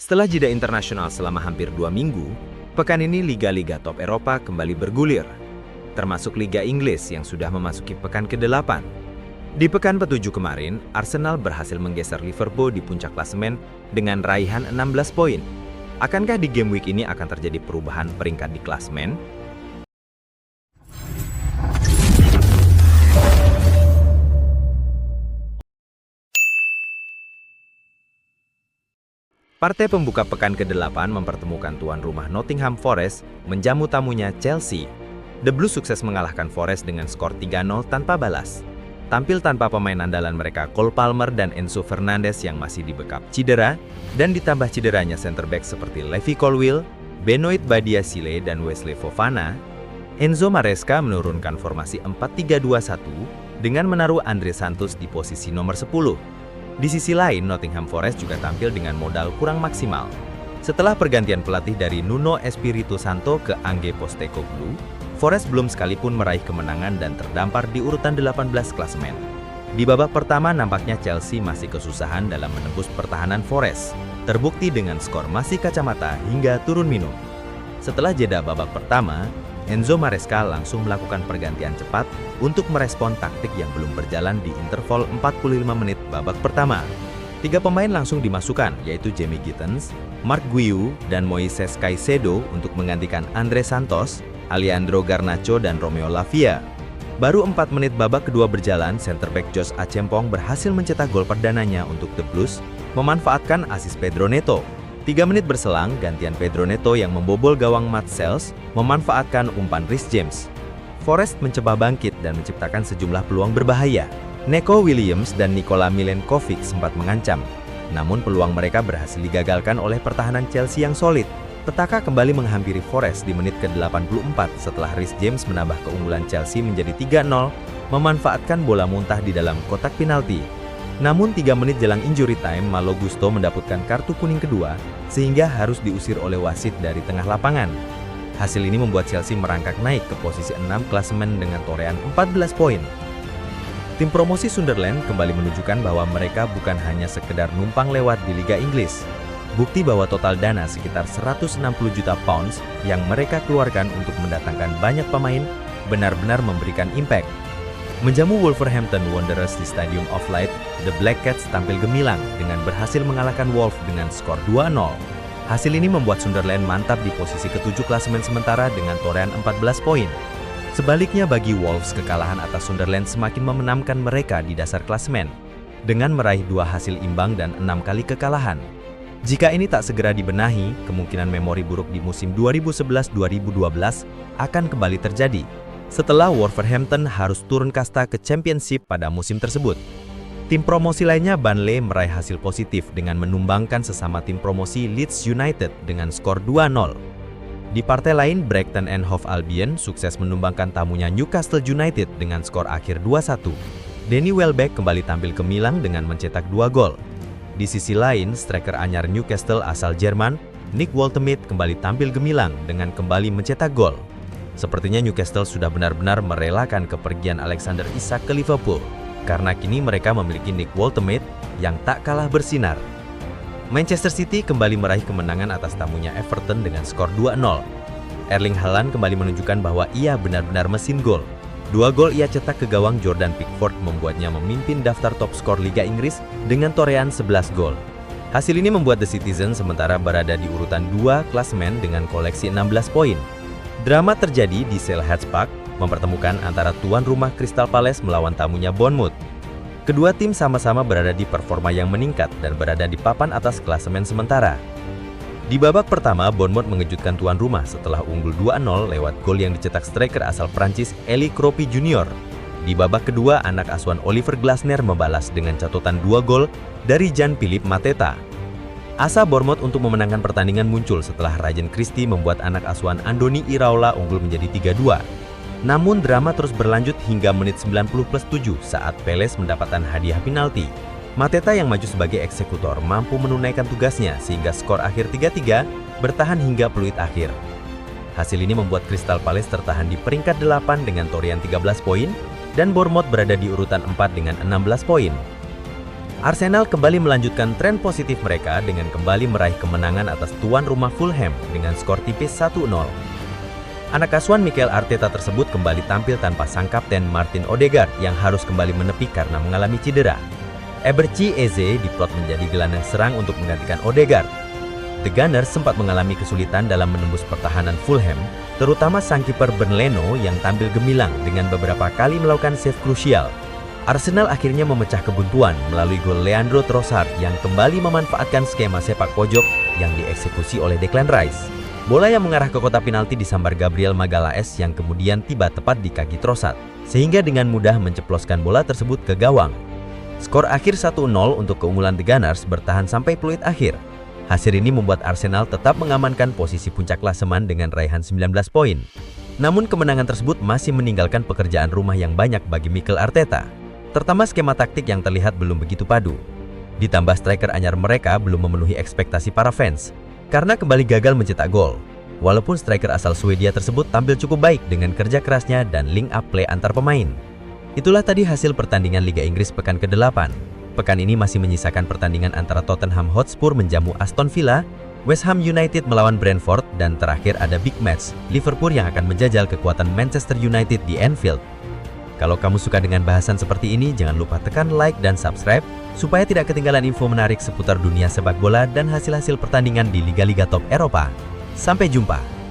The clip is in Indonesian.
Setelah jeda internasional selama hampir 2 minggu, pekan ini liga-liga top Eropa kembali bergulir, termasuk Liga Inggris yang sudah memasuki pekan ke-8. Di pekan ke-7 kemarin, Arsenal berhasil menggeser Liverpool di puncak klasemen dengan raihan 16 poin. Akankah di game week ini akan terjadi perubahan peringkat di klasemen? Partai pembuka pekan ke-8 mempertemukan tuan rumah Nottingham Forest menjamu tamunya Chelsea. The Blues sukses mengalahkan Forest dengan skor 3-0 tanpa balas. Tampil tanpa pemain andalan mereka Cole Palmer dan Enzo Fernandez yang masih dibekap cedera, dan ditambah cederanya center back seperti Levi Colwill, Benoit Badiashile dan Wesley Fofana, Enzo Maresca menurunkan formasi 4-3-2-1 dengan menaruh Andre Santos di posisi nomor 10. Di sisi lain, Nottingham Forest juga tampil dengan modal kurang maksimal. Setelah pergantian pelatih dari Nuno Espirito Santo ke Ange Postecoglou, Forest belum sekalipun meraih kemenangan dan terdampar di urutan 18 klasemen. Di babak pertama nampaknya Chelsea masih kesusahan dalam menembus pertahanan Forest, terbukti dengan skor masih kacamata hingga turun minum. Setelah jeda babak pertama, Enzo Maresca langsung melakukan pergantian cepat untuk merespon taktik yang belum berjalan di interval 45 menit babak pertama. 3 pemain langsung dimasukkan, yaitu Jamie Gittens, Marc Guiu, dan Moises Caicedo untuk menggantikan Andre Santos, Alejandro Garnacho, dan Romeo Lavia. Baru 4 menit babak kedua berjalan, center back Josh Achempong berhasil mencetak gol perdananya untuk The Blues, memanfaatkan asis Pedro Neto. 3 menit berselang, gantian Pedro Neto yang membobol gawang Matt Sales memanfaatkan umpan Reece James. Forest mencoba bangkit dan menciptakan sejumlah peluang berbahaya. Neco Williams dan Nikola Milenkovic sempat mengancam, namun peluang mereka berhasil digagalkan oleh pertahanan Chelsea yang solid. Petaka kembali menghampiri Forest di menit ke-84 setelah Reece James menambah keunggulan Chelsea menjadi 3-0, memanfaatkan bola muntah di dalam kotak penalti. Namun 3 menit jelang injury time, Malo Gusto mendapatkan kartu kuning kedua sehingga harus diusir oleh wasit dari tengah lapangan. Hasil ini membuat Chelsea merangkak naik ke posisi 6 klasemen dengan torehan 14 poin. Tim promosi Sunderland kembali menunjukkan bahwa mereka bukan hanya sekedar numpang lewat di Liga Inggris. Bukti bahwa total dana sekitar 160 juta pounds yang mereka keluarkan untuk mendatangkan banyak pemain benar-benar memberikan impact. Menjamu Wolverhampton Wanderers di Stadium of Light, The Black Cats tampil gemilang dengan berhasil mengalahkan Wolves dengan skor 2-0. Hasil ini membuat Sunderland mantap di posisi ke-7 klasemen sementara dengan torehan 14 poin. Sebaliknya bagi Wolves, kekalahan atas Sunderland semakin memenamkan mereka di dasar klasemen, dengan meraih 2 hasil imbang dan 6 kali kekalahan. Jika ini tak segera dibenahi, kemungkinan memori buruk di musim 2011-2012 akan kembali terjadi, setelah Wolverhampton harus turun kasta ke Championship pada musim tersebut. Tim promosi lainnya Burnley meraih hasil positif dengan menumbangkan sesama tim promosi Leeds United dengan skor 2-0. Di partai lain, Brighton and Hove Albion sukses menumbangkan tamunya Newcastle United dengan skor akhir 2-1. Danny Welbeck kembali tampil gemilang dengan mencetak 2 gol. Di sisi lain, striker anyar Newcastle asal Jerman, Nick Woltemade kembali tampil gemilang dengan kembali mencetak gol. Sepertinya Newcastle sudah benar-benar merelakan kepergian Alexander Isak ke Liverpool, karena kini mereka memiliki Nick Woltemade yang tak kalah bersinar. Manchester City kembali meraih kemenangan atas tamunya Everton dengan skor 2-0. Erling Haaland kembali menunjukkan bahwa ia benar-benar mesin gol. 2 gol ia cetak ke gawang Jordan Pickford membuatnya memimpin daftar top skor Liga Inggris dengan torehan 11 gol. Hasil ini membuat The Citizen sementara berada di urutan 2 klasemen dengan koleksi 16 poin. Drama terjadi di Selhurst Park, mempertemukan antara tuan rumah Crystal Palace melawan tamunya Bournemouth. Kedua tim sama-sama berada di performa yang meningkat dan berada di papan atas klasemen sementara. Di babak pertama, Bournemouth mengejutkan tuan rumah setelah unggul 2-0 lewat gol yang dicetak striker asal Prancis Eli Kropi Junior. Di babak kedua, anak asuhan Oliver Glasner membalas dengan catatan 2 gol dari Jean-Philippe Mateta. Asa Bournemouth untuk memenangkan pertandingan muncul setelah Ryan Christie membuat anak asuhan Andoni Iraola unggul menjadi 3-2. Namun drama terus berlanjut hingga menit 90+7 saat Palace mendapatkan hadiah penalti. Mateta yang maju sebagai eksekutor mampu menunaikan tugasnya sehingga skor akhir 3-3 bertahan hingga peluit akhir. Hasil ini membuat Crystal Palace tertahan di peringkat 8 dengan torehan 13 poin dan Bournemouth berada di urutan 4 dengan 16 poin. Arsenal kembali melanjutkan tren positif mereka dengan kembali meraih kemenangan atas tuan rumah Fulham dengan skor tipis 1-0. Anak asuhan Mikel Arteta tersebut kembali tampil tanpa sang kapten Martin Odegaard yang harus kembali menepi karena mengalami cedera. Eberechi Eze diplot menjadi gelandang serang untuk menggantikan Odegaard. The Gunners sempat mengalami kesulitan dalam menembus pertahanan Fulham, terutama sang kiper Ben Leno yang tampil gemilang dengan beberapa kali melakukan save krusial. Arsenal akhirnya memecah kebuntuan melalui gol Leandro Trossard yang kembali memanfaatkan skema sepak pojok yang dieksekusi oleh Declan Rice. Bola yang mengarah ke kotak penalti disambar Gabriel Magalhaes yang kemudian tiba tepat di kaki Trossard, sehingga dengan mudah menceploskan bola tersebut ke gawang. Skor akhir 1-0 untuk keunggulan The Gunners bertahan sampai peluit akhir. Hasil ini membuat Arsenal tetap mengamankan posisi puncak klasemen dengan raihan 19 poin. Namun kemenangan tersebut masih meninggalkan pekerjaan rumah yang banyak bagi Mikel Arteta, terutama skema taktik yang terlihat belum begitu padu. Ditambah striker anyar mereka belum memenuhi ekspektasi para fans, karena kembali gagal mencetak gol. Walaupun striker asal Swedia tersebut tampil cukup baik dengan kerja kerasnya dan link up play antar pemain. Itulah tadi hasil pertandingan Liga Inggris pekan ke-8. Pekan ini masih menyisakan pertandingan antara Tottenham Hotspur menjamu Aston Villa, West Ham United melawan Brentford, dan terakhir ada big match, Liverpool yang akan menjajal kekuatan Manchester United di Anfield. Kalau kamu suka dengan bahasan seperti ini, jangan lupa tekan like dan subscribe, supaya tidak ketinggalan info menarik seputar dunia sepak bola dan hasil-hasil pertandingan di liga-liga top Eropa. Sampai jumpa!